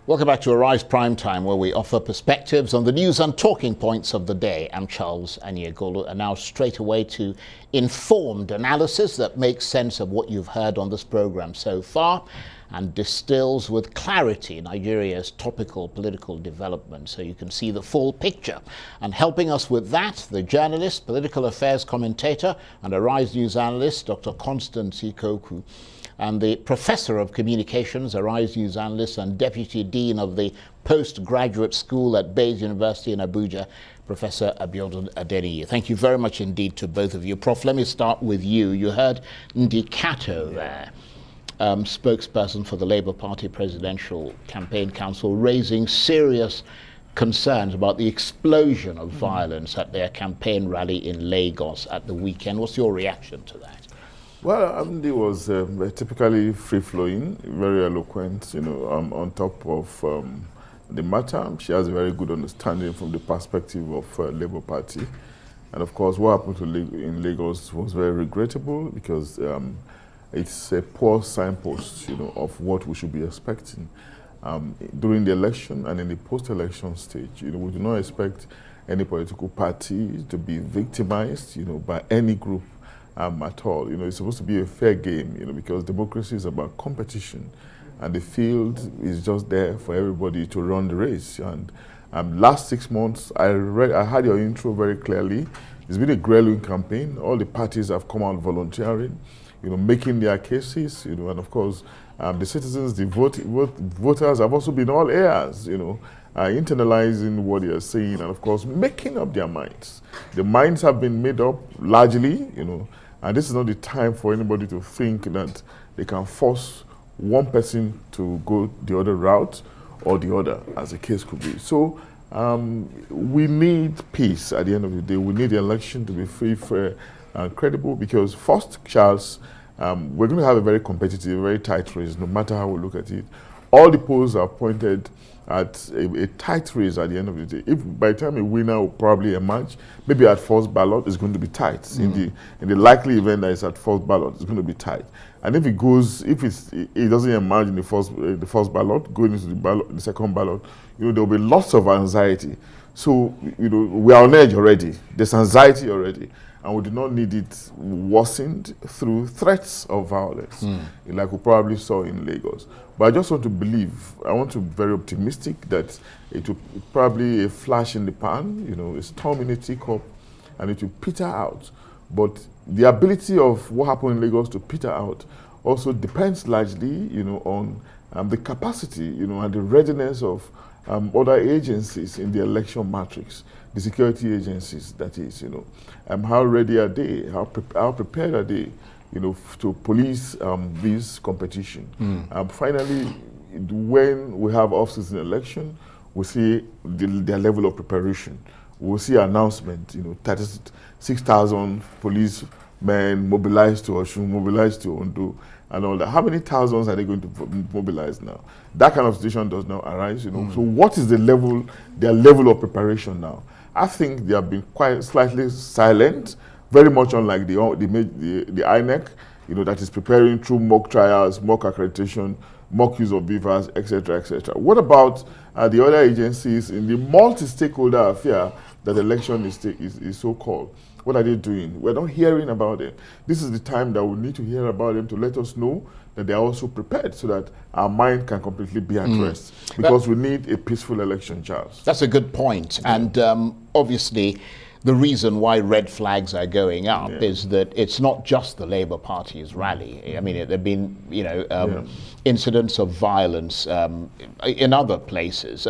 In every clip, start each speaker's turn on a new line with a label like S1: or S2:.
S1: Welcome back to Arise Prime Time, where we offer perspectives on the news and talking points of the day. I'm Charles Adeniyi, and now straight away to informed analysis that makes sense of what you've heard on this program so far and distills with clarity Nigeria's topical political development so you can see the full picture. And helping us with that, the journalist, political affairs commentator and Arise News analyst, Dr. Constance Ikokwu, and the Professor of Communications, Arise News analyst and Deputy Dean of the Postgraduate School at Bayes University in Abuja, Professor Adeniyi. Thank you very much indeed to both of you. Prof, let me start with you. You heard Ndikato there, spokesperson for the Labour Party Presidential Campaign Council, raising serious concerns about the explosion of violence at their campaign rally in Lagos at the weekend. What's your reaction to that?
S2: Well, Amdi was typically free-flowing, very eloquent, on top of the matter. She has a very good understanding from the perspective of Labour Party. And of course, what happened in Lagos was very regrettable because it's a poor signpost, of what we should be expecting during the election and in the post-election stage. We do not expect any political party to be victimized, by any group at all. It's supposed to be a fair game, because democracy is about competition, and the field is just there for everybody to run the race. And last 6 months, I had your intro very clearly. It's been a grueling campaign. All the parties have come out volunteering, making their cases, and of course, the citizens, the voters have also been all ears, internalizing what they are saying, and of course, making up their minds. The minds have been made up largely, and this is not the time for anybody to think that they can force one person to go the other route or the other, as the case could be. So we need peace at the end of the day. We need the election to be free, fair, and credible, because first, Charles, we're going to have a very competitive, very tight race, no matter how we look at it. All the polls are pointed at a tight race at the end of the day. If by the time a winner will probably emerge, maybe at first ballot, it's going to be tight. In the likely event that it's at first ballot, it's going to be tight. And if it doesn't emerge in the first ballot, going into the second ballot, there will be lots of anxiety. So we are on edge already. There's anxiety already. And we do not need it worsened through threats of violence, like we probably saw in Lagos. But I just want to be very optimistic that it will probably a flash in the pan, a storm in a teacup, and it will peter out. But the ability of what happened in Lagos to peter out also depends largely, on the capacity, and the readiness of other agencies in the election matrix, the security agencies, that is, how ready are they, how prepared are they, to police this competition. Finally, when we have officers in election, we see their level of preparation. We'll see announcement, 36,000 policemen mobilized to Osun, mobilized to Ondo, and all that. How many thousands are they going to mobilize now? That kind of situation does not arise, So what is their level of preparation now? I think they have been quite slightly silent, very much unlike the INEC, that is preparing through mock trials, mock accreditation, mock use of beavers, etc., etc. What about the other agencies in the multi-stakeholder affair that election is so-called? What are they doing? We're not hearing about them. This is the time that we need to hear about them to let us know that they are also prepared so that our mind can completely be at rest. Because we need a peaceful election, Charles.
S1: That's a good point. And obviously, the reason why red flags are going up is that it's not just the Labour Party's rally. I mean, there have been, incidents of violence in other places.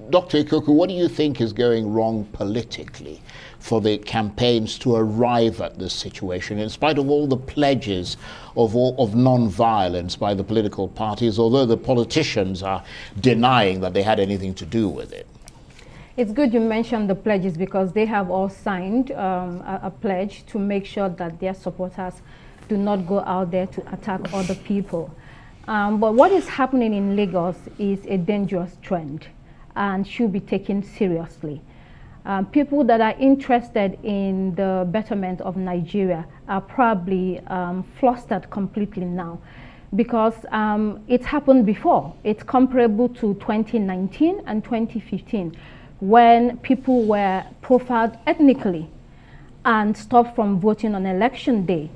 S1: Dr. Ikokwu, what do you think is going wrong politically for the campaigns to arrive at this situation, in spite of all the pledges of non-violence by the political parties, although the politicians are denying that they had anything to do with it?
S3: It's good you mentioned the pledges, because they have all signed a pledge to make sure that their supporters do not go out there to attack other people. But what is happening in Lagos is a dangerous trend and should be taken seriously. People that are interested in the betterment of Nigeria are probably flustered completely now, because it happened before. It's comparable to 2019 and 2015, when people were profiled ethnically and stopped from voting on election day,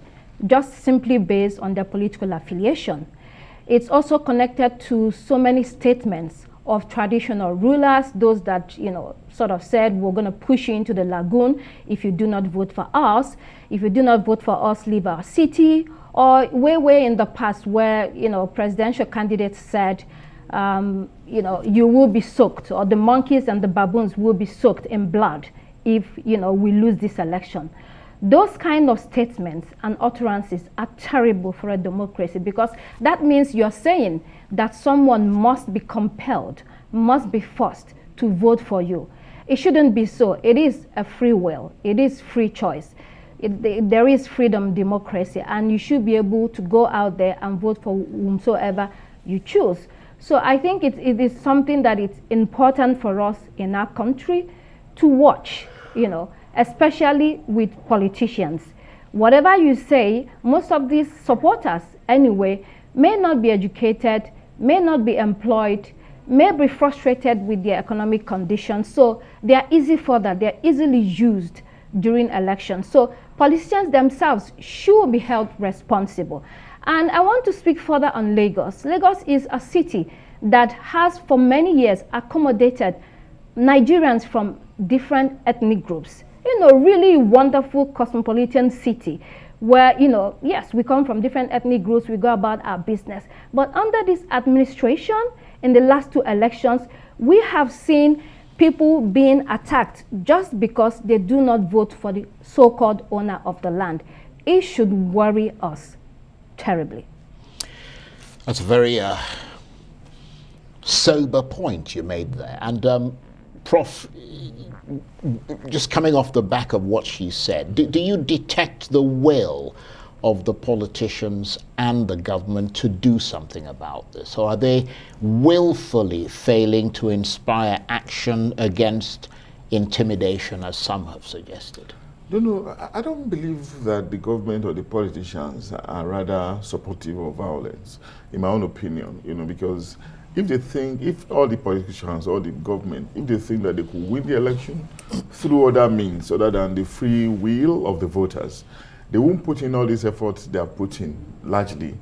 S3: just simply based on their political affiliation. It's also connected to so many statements of traditional rulers, those that, you know, sort of said, we're going to push you into the lagoon if you do not vote for us. If you do not vote for us, leave our city. Or way in the past where, you know, presidential candidates said, you know, you will be soaked, or the monkeys and the baboons will be soaked in blood if, you know, we lose this election. Those kind of statements and utterances are terrible for a democracy, because that means you're saying that someone must be compelled, must be forced to vote for you. It shouldn't be so. It is a free will. It is free choice. There is freedom, democracy, and you should be able to go out there and vote for whomsoever you choose. So I think it is something that it's important for us in our country to watch, you know, especially with politicians. Whatever you say, most of these supporters anyway may not be educated, may not be employed, may be frustrated with their economic conditions. So they are easy for that. They are easily used during elections. So politicians themselves should be held responsible. And I want to speak further on Lagos. Lagos is a city that has for many years accommodated Nigerians from different ethnic groups. You know, really wonderful cosmopolitan city where, you know, yes, we come from different ethnic groups, we go about our business. But under this administration, in the last 2 elections, we have seen people being attacked just because they do not vote for the so-called owner of the land. It should worry us terribly.
S1: That's a very sober point you made there. And Prof, just coming off the back of what she said, do you detect the will of the politicians and the government to do something about this? Or are they willfully failing to inspire action against intimidation, as some have suggested?
S2: No, I don't believe that the government or the politicians are rather supportive of violence, in my own opinion, you know, because if all the politicians or the government, if they think that they could win the election through other means other than the free will of the voters, they won't put in all these efforts they are putting largely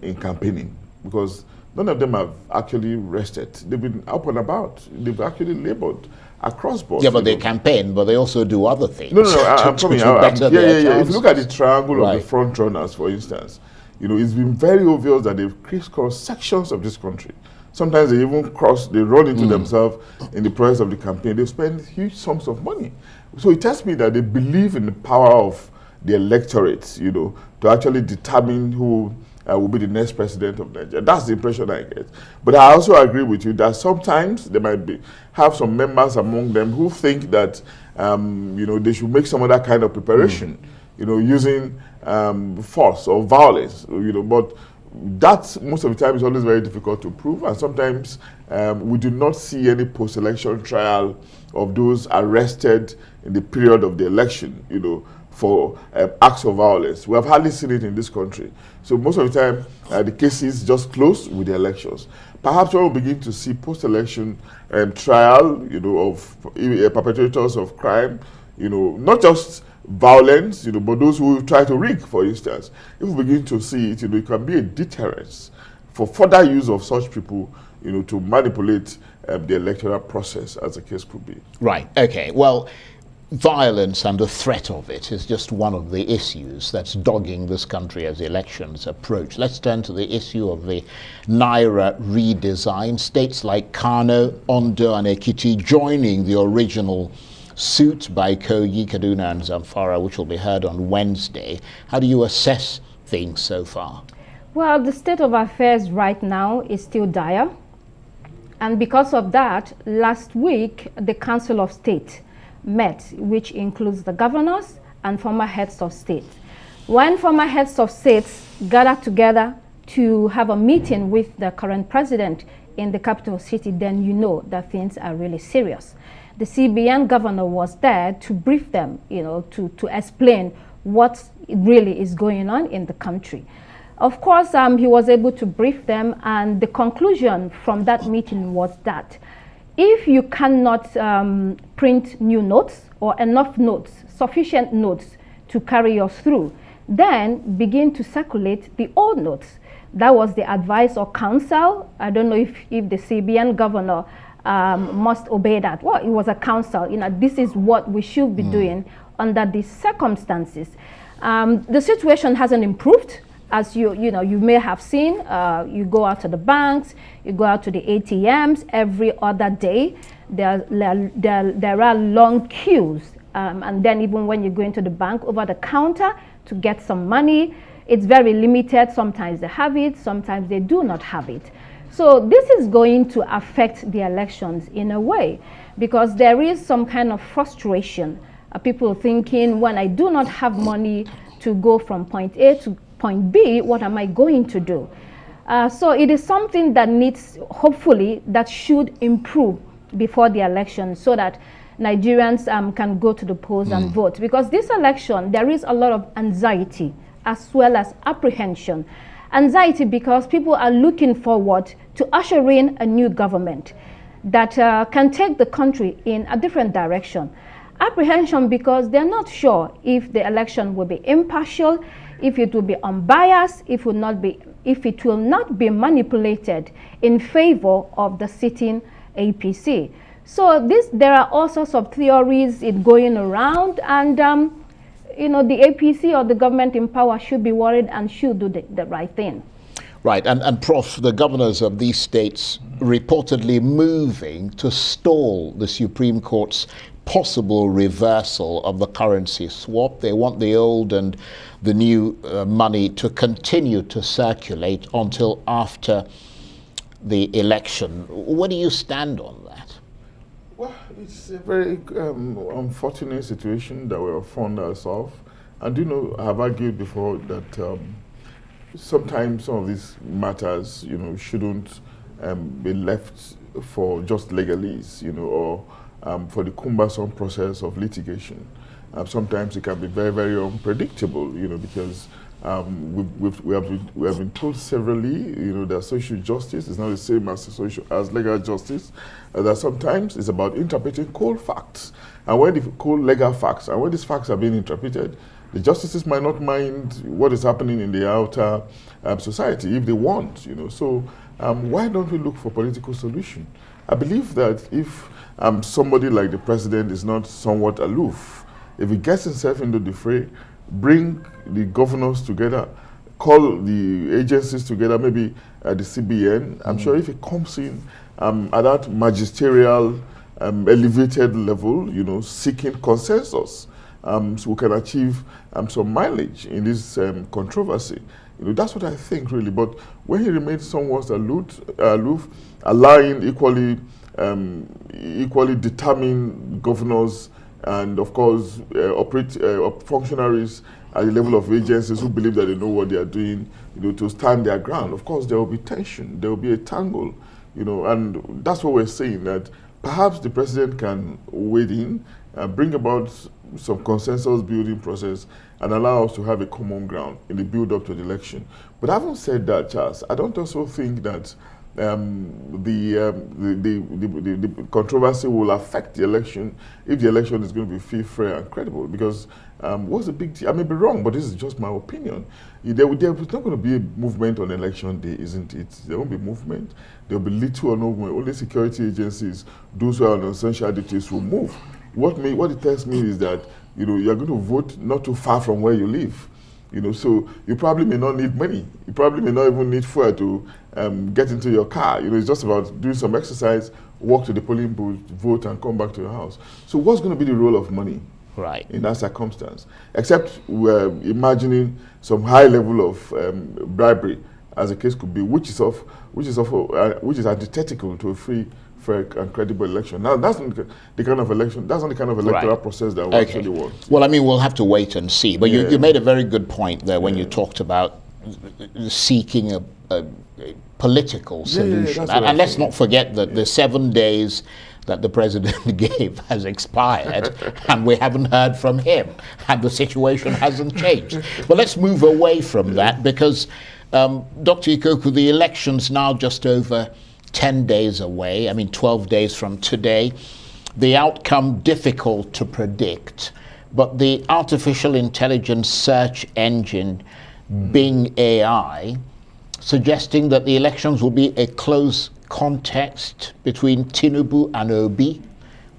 S2: in campaigning, because none of them have actually rested. They've been up and about. They've actually labored across board.
S1: Yeah, but they campaign, but they also do other things.
S2: No, I'm coming. If you look at the triangle
S1: Right.
S2: of the front runners, for instance, you know, it's been very obvious that they've crisscrossed sections of this country. Sometimes they even they run into themselves in the process of the campaign. They spend huge sums of money. So it tells me that they believe in the power of the electorate, you know, to actually determine who will be the next president of Nigeria. That's the impression I get. But I also agree with you that sometimes there might have some members among them who think that, you know, they should make some other kind of preparation, you know, using force or violence, you know, but that most of the time is always very difficult to prove, and sometimes we do not see any post-election trial of those arrested in the period of the election, you know, for acts of violence. We have hardly seen it in this country. So most of the time, the cases just close with the elections. Perhaps we'll begin to see post-election trial, you know, of perpetrators of crime, you know, not just violence, you know, but those who try to rig, for instance. If we begin to see it, you know, it can be a deterrence for further use of such people, you know, to manipulate the electoral process, as the case could be.
S1: Right. Okay. Well, violence and the threat of it is just one of the issues that's dogging this country as the elections approach. Let's turn to the issue of the Naira redesign. States like Kano, Ondo and Ekiti joining the original suit by Kogi, Kaduna and Zamfara, which will be heard on Wednesday. How do you assess things so far?
S3: Well, the state of affairs right now is still dire. And because of that, last week, the Council of State met, which includes the governors and former heads of state. When former heads of states gather together to have a meeting with the current president in the capital city, then you know that things are really serious. The CBN governor was there to brief them, you know, to explain what really is going on in the country. Of course, he was able to brief them, and the conclusion from that meeting was that if you cannot print new notes or enough notes, sufficient notes to carry us through, then begin to circulate the old notes. That was the advice or counsel. I don't know if the CBN governor must obey that. Well, it was a counsel. This is what we should be doing under these circumstances. The situation hasn't improved. As you may have seen, you go out to the banks, you go out to the ATMs every other day. There are long queues, and then even when you go into the bank over the counter to get some money, it's very limited. Sometimes they have it, sometimes they do not have it. So this is going to affect the elections in a way, because there is some kind of frustration. People thinking, when I do not have money to go from point A to point B, what am I going to do? So it is something that needs, hopefully, that should improve before the election, so that Nigerians can go to the polls and vote. Because this election, there is a lot of anxiety as well as apprehension. Anxiety because people are looking forward to usher in a new government that can take the country in a different direction. Apprehension because they're not sure if the election will be impartial, if it will be unbiased, if it will not be manipulated in favor of the sitting APC. So there are all sorts of theories going around, and the APC or the government in power should be worried and should do the right thing.
S1: Right, and Prof, the governors of these states reportedly moving to stall the Supreme Court's possible reversal of the currency swap. They want the old and the new money to continue to circulate until after the election. Where do you stand on that?
S2: Well, it's a very unfortunate situation that we have found ourselves. And I have argued before that sometimes some of these matters, shouldn't be left for just legalese, or for the cumbersome process of litigation. Sometimes it can be very, very unpredictable, because we have been told severally, that social justice is not the same as legal justice. That sometimes it's about interpreting cold facts, and when the cold legal facts, and when these facts are being interpreted, the justices might not mind what is happening in the outer society if they want, So why don't we look for political solution? I believe that if somebody like the president is not somewhat aloof, if he gets himself into the fray, bring the governors together, call the agencies together, maybe the CBN, I'm sure if he comes in at that magisterial, elevated level, seeking consensus, so we can achieve some mileage in this controversy. That's what I think, really. But when he remains somewhat aloof, allowing equally determined governors and, of course, functionaries at the level of agencies who believe that they know what they are doing, to stand their ground, of course, there will be tension, there will be a tangle, and that's what we're saying, that perhaps the president can wade in, bring about some consensus building process and allow us to have a common ground in the build-up to the election. But having said that, Charles, I don't also think that the controversy will affect the election if the election is going to be free, fair, and credible. Because what's the big deal? I may be wrong, but this is just my opinion. There's not going to be a movement on election day, isn't it? There won't be movement. There will be little or no movement. Only security agencies, those who are on essential duties, will move. What it tells me is that you're going to vote not too far from where you live. So you probably may not need money. You probably may not even need fuel to get into your car. It's just about doing some exercise, walk to the polling booth, vote, and come back to your house. So what's going to be the role of money in that circumstance? Except we're imagining some high level of bribery, as the case could be, which is antithetical to a free, fair, and credible election. Now, that's not the kind of election. That's not the kind of electoral process that we actually want.
S1: Well, I mean, we'll have to wait and see. But you made a very good point there when you talked about seeking political solution. And let's not forget that the 7 days that the president gave has expired and we haven't heard from him and the situation hasn't changed. But let's move away from that because Dr. Ikokwu, the election's now just over 10 days away, 12 days from today. The outcome difficult to predict, but the artificial intelligence search engine Bing AI suggesting that the elections will be a close contest between Tinubu and Obi,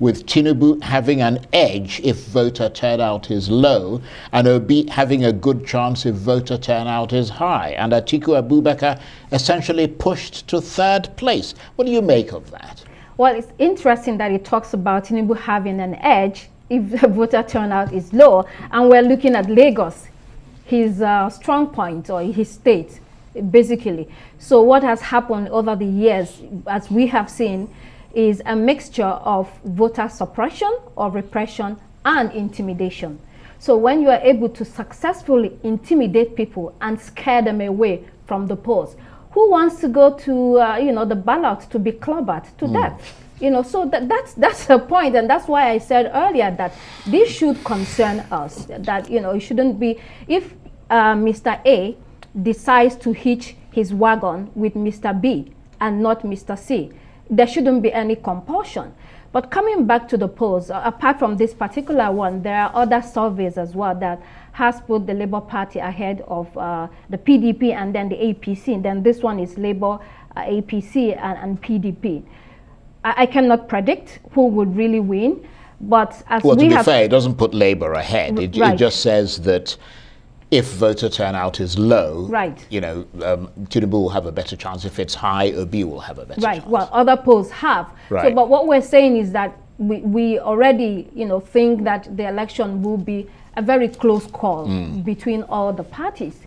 S1: with Tinubu having an edge if voter turnout is low, and Obi having a good chance if voter turnout is high, and Atiku Abubakar essentially pushed to third place. What do you make of that?
S3: Well, it's interesting that it talks about Tinubu having an edge if the voter turnout is low, and we're looking at Lagos, his strong point, or his state, basically. So what has happened over the years, as we have seen, is a mixture of voter suppression or repression and intimidation. So when you are able to successfully intimidate people and scare them away from the polls, who wants to go to the ballot to be clobbered to death? So that's the point, and that's why I said earlier that this should concern us. That it shouldn't be if Mr. A decides to hitch his wagon with Mr. B and not Mr. C, there shouldn't be any compulsion. But coming back to the polls, apart from this particular one, there are other surveys as well that has put the Labour Party ahead of the PDP and then the APC. And then this one is Labour, APC, and PDP. I cannot predict who would really win, but as
S1: well, to be fair, it doesn't put Labour ahead. It just says that if voter turnout is low, Tinubu will have a better chance. If it's high, Obi will have a better chance.
S3: Well, other polls have. So, but what we're saying is that we already, think that the election will be a very close call between all the parties.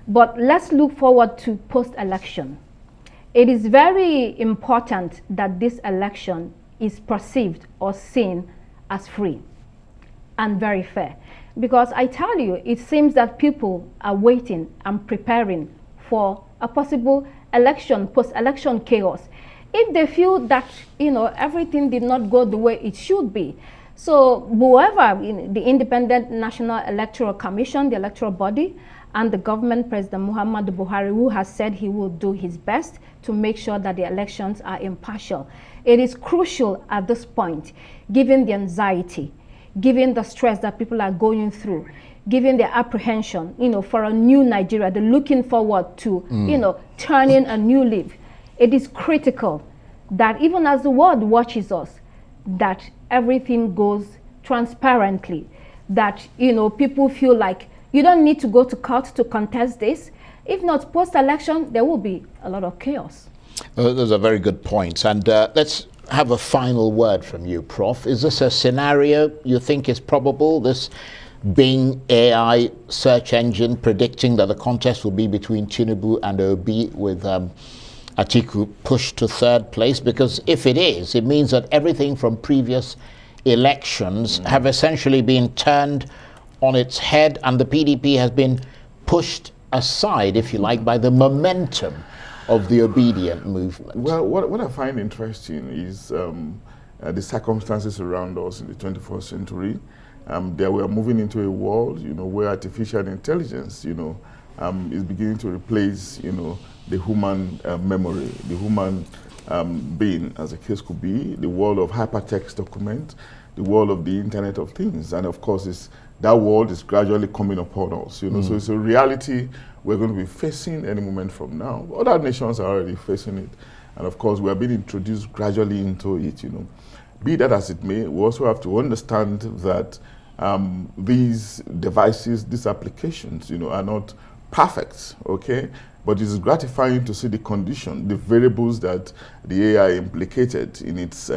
S3: But let's look forward to post-election. It is very important that this election is perceived or seen as free and very fair. Because I tell you, it seems that people are waiting and preparing for a possible election, post-election chaos, if they feel that, everything did not go the way it should be. So whoever, the Independent National Electoral Commission, the electoral body, and the government, President Muhammadu Buhari, who has said he will do his best to make sure that the elections are impartial. It is crucial at this point, given the anxiety, given the stress that people are going through, given the apprehension, for a new Nigeria, they're looking forward to, turning a new leaf. It is critical that even as the world watches us, that everything goes transparently, that, people feel like you don't need to go to court to contest this. If not, post-election, there will be a lot of chaos.
S1: Those are very good points. And let's have a final word from you, Prof. Is this a scenario you think is probable, this Bing AI search engine predicting that the contest will be between Tinubu and Obi with Atiku pushed to third place? Because if it is, it means that everything from previous elections have essentially been turned on its head, and the PDP has been pushed aside, if you like, by the momentum of the obedient movement.
S2: Well, what I find interesting is the circumstances around us in the 21st century. That we are moving into a world, where artificial intelligence, is beginning to replace, the human memory, the human being, as the case could be, the world of hypertext document, the world of the Internet of Things, and of course, that world is gradually coming upon us. So it's a reality we're going to be facing any moment from now. Other nations are already facing it, and of course, we are being introduced gradually into it. Be that as it may, we also have to understand that these devices, these applications, are not perfect, okay? But it is gratifying to see the condition, the variables that the AI implicated in its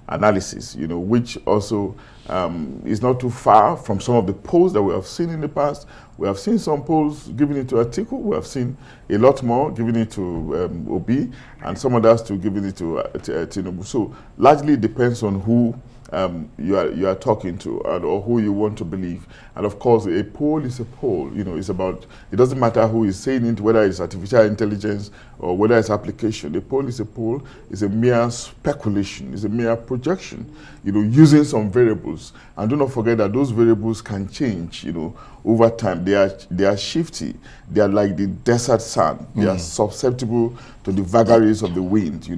S2: analysis, which also is not too far from some of the polls that we have seen in the past. We have seen some polls giving it to Atiku. We have seen a lot more giving it to Obi, and some others to giving it to Tinubu. So largely it depends on who you are talking to, or who you want to believe. And of course, a poll is a poll. It's about, it doesn't matter who is saying it, whether it's artificial intelligence or whether it's application. A poll is a poll, it's a mere speculation, it's a mere projection, using some variables. And do not forget that those variables can change, over time. They are shifty. They are like the desert sand. They are susceptible to the vagaries of the wind,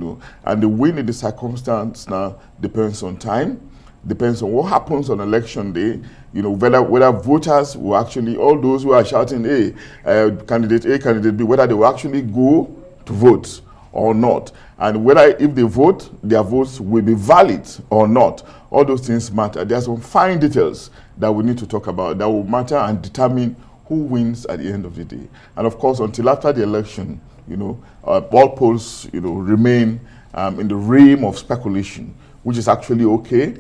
S2: And the wind in the circumstance now depends on time, depends on what happens on election day, whether voters will actually, all those who are shouting, hey, candidate A, candidate B, whether they will actually go to vote or not. And whether if they vote, their votes will be valid or not. All those things matter. There are some fine details that we need to talk about that will matter and determine who wins at the end of the day. And of course, until after the election, all polls, remain in the realm of speculation, which is actually okay,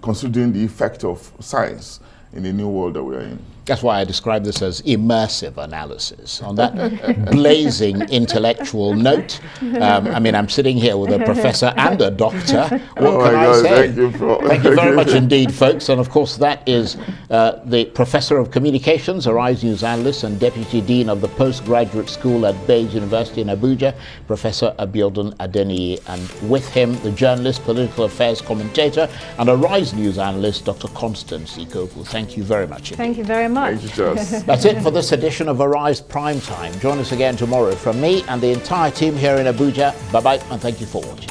S2: considering the effect of science in the new world that we are in.
S1: That's why I describe this as immersive analysis. On that blazing intellectual note, I'm sitting here with a professor and a doctor. What can I say?
S2: Thank you, Prof.
S1: Thank you very much indeed, folks. And of course, that is the Professor of Communications, Arise News Analyst, and Deputy Dean of the Postgraduate School at Bayes University in Abuja, Professor Abiodun Adeniyi, and with him, the journalist, political affairs commentator, and Arise News Analyst, Dr. Constance Ikokwu. Thank you very much indeed.
S3: Thank you very much.
S2: Thank you, Charles.
S1: That's it for this edition of Arise Prime Time. Join us again tomorrow from me and the entire team here in Abuja. Bye-bye, and thank you for watching.